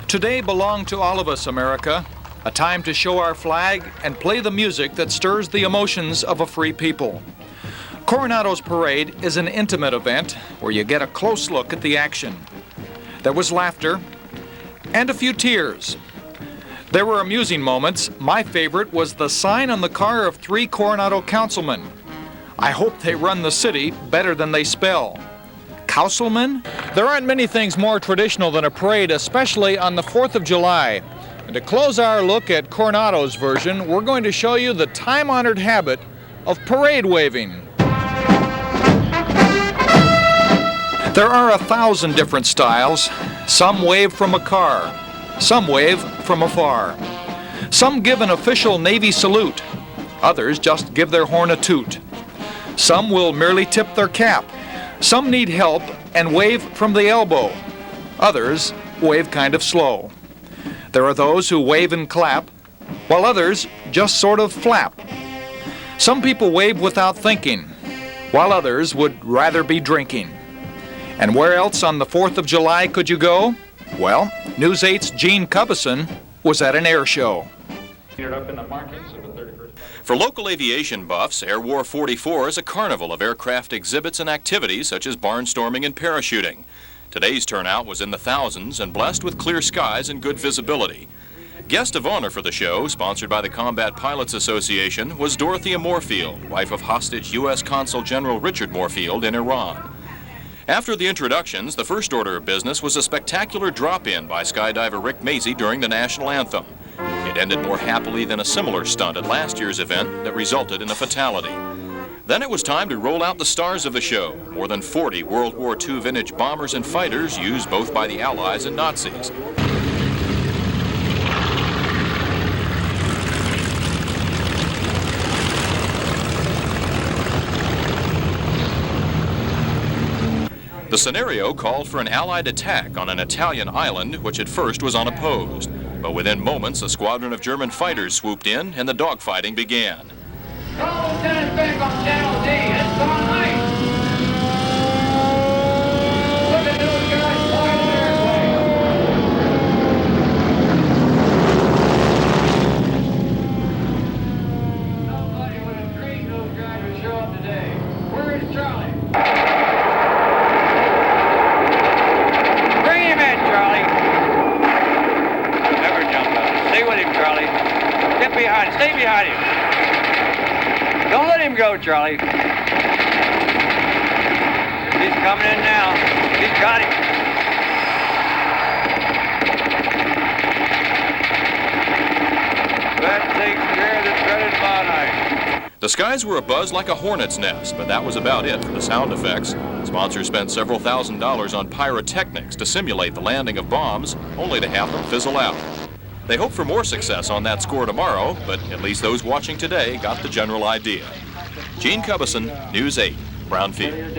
Today belonged to all of us, America, a time to show our flag and play the music that stirs the emotions of a free people. Coronado's parade is an intimate event where you get a close look at the action. There was laughter and a few tears. There were amusing moments. My favorite was the sign on the car of 3 Coronado councilmen. I hope they run the city better than they spell. Councilmen? There aren't many things more traditional than a parade, especially on the 4th of July. And to close our look at Coronado's version, we're going to show you the time-honored habit of parade waving. There are 1,000 different styles. Some wave from a car. Some wave from afar. Some give an official Navy salute. Others just give their horn a toot. Some will merely tip their cap. Some need help and wave from the elbow. Others wave kind of slow. There are those who wave and clap, while others just sort of flap. Some people wave without thinking, while others would rather be drinking. And where else on the 4th of July could you go? Well, News 8's Gene Cubbison was at an air show. For local aviation buffs, Air War 44 is a carnival of aircraft exhibits and activities such as barnstorming and parachuting. Today's turnout was in the thousands and blessed with clear skies and good visibility. Guest of honor for the show, sponsored by the Combat Pilots Association, was Dorothea Moorfield, wife of hostage U.S. Consul General Richard Moorfield in Iran. After the introductions, the first order of business was a spectacular drop-in by skydiver Rick Macy during the national anthem. It ended more happily than a similar stunt at last year's event that resulted in a fatality. Then it was time to roll out the stars of the show, more than 40 World War II vintage bombers and fighters used both by the Allies and Nazis. The scenario called for an Allied attack on an Italian island which at first was unopposed. But within moments, a squadron of German fighters swooped in and the dogfighting began. Call Lieutenant Beck on Channel D. It's on ice. Look at those guys flying their way. Nobody would have dreamed those guys would show up today. Where is Charlie? Bring him in, Charlie. Never jump out. Stay with him, Charlie. Get behind. Stay behind him. Don't let him go, Charlie. He's coming in now. He's got him. That takes care of the dreaded bonite. The skies were abuzz like a hornet's nest, but that was about it for the sound effects. Sponsors spent several $1,000s on pyrotechnics to simulate the landing of bombs, only to have them fizzle out. They hope for more success on that score tomorrow, but at least those watching today got the general idea. Gene Cubbison, News 8, Brownfield.